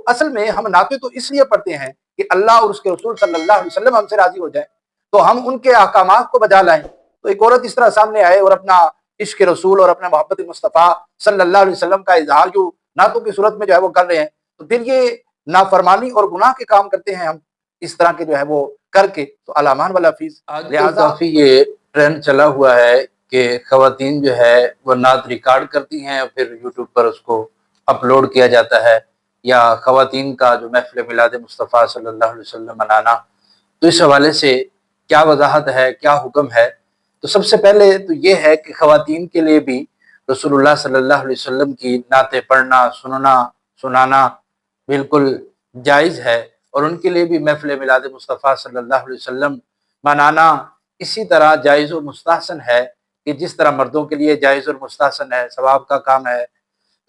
اصل میں ہم نعتیں تو اس لیے پڑھتے ہیں کہ اللہ اور اس کے رسول صلی اللہ علیہ وسلم ہم سے راضی ہو جائیں، تو ہم ان کے احکامات کو بجا لائیں۔ تو ایک عورت اس طرح سامنے آئے اور اپنا عشق رسول اور اپنے محبت مصطفیٰ صلی اللہ علیہ وسلم کا اظہار جو نعتوں کی صورت میں جو ہے وہ کر رہے ہیں، تو پھر یہ نافرمانی اور گناہ کے کام کرتے ہیں ہم اس طرح کے جو ہے وہ کر کے، تو علامان والا فیس آج کل کافی یہ ٹرینڈ چلا ہوا ہے کہ خواتین جو ہے وہ نعت ریکارڈ کرتی ہیں اور پھر یوٹیوب پر اس کو اپلوڈ کیا جاتا ہے، یا خواتین کا جو محفل میلاد مصطفیٰ صلی اللہ علیہ وسلم منانا۔ تو اس حوالے سے کیا وضاحت ہے، کیا حکم ہے؟ تو سب سے پہلے تو یہ ہے کہ خواتین کے لیے بھی رسول اللہ صلی اللہ علیہ وسلم کی نعتیں پڑھنا، سنانا بالکل جائز ہے، اور ان کے لیے بھی محفل میلاد مصطفیٰ صلی اللہ علیہ وسلم منانا اسی طرح جائز و مستحسن ہے کہ جس طرح مردوں کے لیے جائز اور مستحسن ہے، ثواب کا کام ہے۔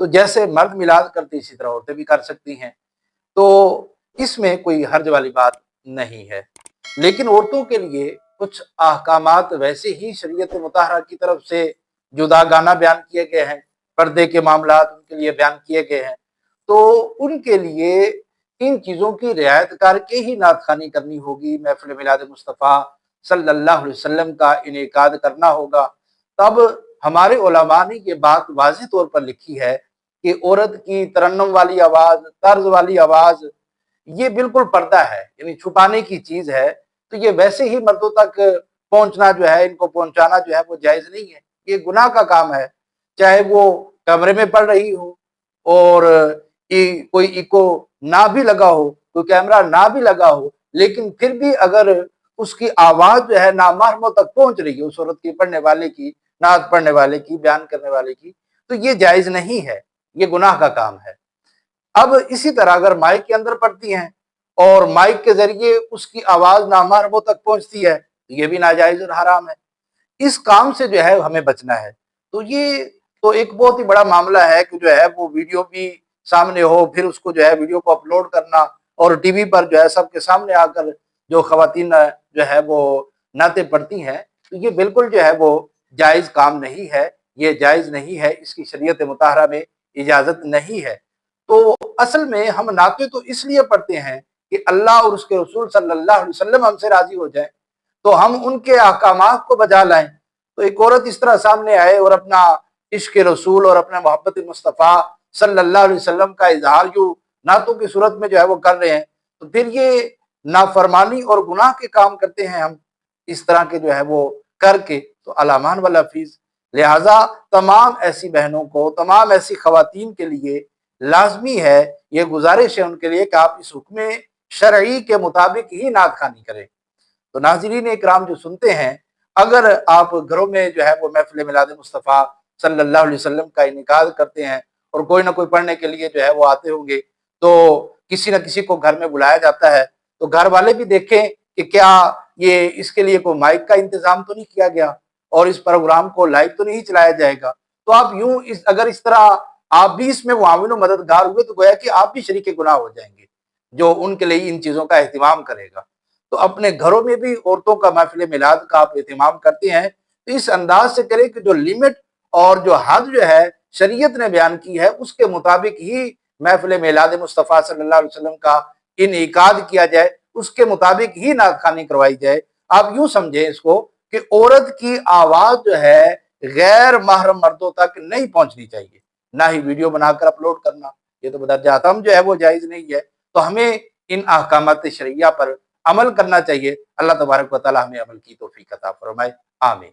تو جیسے مرد میلاد کرتے اسی طرح عورتیں بھی کر سکتی ہیں، تو اس میں کوئی حرج والی بات نہیں ہے۔ لیکن عورتوں کے لیے کچھ احکامات ویسے ہی شریعت مطہرہ کی طرف سے جداگانہ بیان کیے گئے ہیں، پردے کے معاملات ان کے لیے بیان کیے گئے ہیں، تو ان کے لیے ان چیزوں کی رعایت کر کے ہی نعت خوانی کرنی ہوگی، محفل میلاد مصطفیٰ صلی اللہ علیہ وسلم کا انعقاد کرنا ہوگا۔ تب ہمارے علماء نے یہ بات واضح طور پر لکھی ہے کہ عورت کی ترنم والی آواز، طرز والی آواز، یہ بالکل پردہ ہے، یعنی چھپانے کی چیز ہے، تو یہ ویسے ہی مردوں تک پہنچنا جو ہے، ان کو پہنچانا جو ہے وہ جائز نہیں ہے، یہ گناہ کا کام ہے۔ چاہے وہ کمرے میں پڑھ رہی ہو اور کوئی ایکو نہ بھی لگا ہو، کوئی کیمرہ نہ بھی لگا ہو، لیکن پھر بھی اگر اس کی آواز جو ہے نامحرموں تک پہنچ رہی ہے، اس عورت کی، پڑھنے والے کی، نعت پڑھنے والے کی، بیان کرنے والے کی، تو یہ جائز نہیں ہے، یہ گناہ کا کام ہے۔ اب اسی طرح اگر مائک کے اندر پڑھتی ہیں اور مائک کے ذریعے اس کی آواز نامحرموں تک پہنچتی ہے، تو یہ بھی ناجائز اور حرام ہے۔ اس کام سے جو ہے ہمیں بچنا ہے۔ تو یہ تو ایک بہت ہی بڑا معاملہ ہے کہ جو ہے وہ ویڈیو بھی سامنے ہو، پھر اس کو جو ہے ویڈیو کو اپلوڈ کرنا، اور ٹی وی پر جو ہے سب کے سامنے آ کر جو خواتین جو ہے وہ نعتیں پڑھتی ہیں، تو یہ بالکل جو ہے وہ جائز کام نہیں ہے، یہ جائز نہیں ہے، اس کی شریعت مطہرہ میں اجازت نہیں ہے۔ تو اصل میں ہم نعتیں تو اس لیے پڑھتے ہیں کہ اللہ اور اس کے رسول صلی اللہ علیہ وسلم ہم سے راضی ہو جائیں، تو ہم ان کے احکامات کو بجا لائیں۔ تو ایک عورت اس طرح سامنے آئے اور اپنا عشق رسول اور اپنے محبت مصطفیٰ صلی اللہ علیہ وسلم کا اظہار جو نعتوں کی صورت میں جو ہے وہ کر رہے ہیں، تو پھر یہ نافرمانی اور گناہ کے کام کرتے ہیں ہم اس طرح کے جو ہے وہ کر کے، تو علامان والا فیس۔ لہٰذا تمام ایسی بہنوں کو، تمام ایسی خواتین کے لیے لازمی ہے، یہ گزارش ہے ان کے لیے کہ آپ اس حکم شرعی کے مطابق ہی نعت خوانی کریں۔ تو ناظرین اکرام جو سنتے ہیں، اگر آپ گھروں میں جو ہے وہ محفل میلاد مصطفیٰ صلی اللہ علیہ وسلم کا انعقاد کرتے ہیں اور کوئی نہ کوئی پڑھنے کے لیے جو ہے وہ آتے ہوں گے، تو کسی نہ کسی کو گھر میں بلایا جاتا ہے، تو گھر والے بھی دیکھیں کہ کیا یہ اس کے لیے کوئی مائک کا انتظام تو نہیں کیا گیا اور اس پروگرام کو لائیو تو نہیں چلایا جائے گا۔ تو آپ یوں اگر اس طرح آپ بھی اس میں معاون و مددگار ہوئے، تو گویا کہ آپ بھی شریک گناہ ہو جائیں گے جو ان کے لیے ان چیزوں کا اہتمام کرے گا۔ تو اپنے گھروں میں بھی عورتوں کا محفل میلاد کا آپ اہتمام کرتے ہیں تو اس انداز سے کریں کہ جو لمٹ اور جو حد جو ہے شریعت نے بیان کی ہے، اس کے مطابق ہی محفل میلاد مصطفیٰ صلی اللہ علیہ وسلم کا انعقاد کیا جائے، اس کے مطابق ہی نعت خوانی کروائی جائے۔ آپ یوں سمجھیں اس کو کہ عورت کی آواز جو ہے غیر محرم مردوں تک نہیں پہنچنی چاہیے، نہ ہی ویڈیو بنا کر اپلوڈ کرنا، یہ تو بدرجہ عتم جو ہے وہ جائز نہیں ہے۔ تو ہمیں ان احکامات شرعیہ پر عمل کرنا چاہیے۔ اللہ تبارک و تعالی ہمیں عمل کی توفیق عطا فرمائے، آمین۔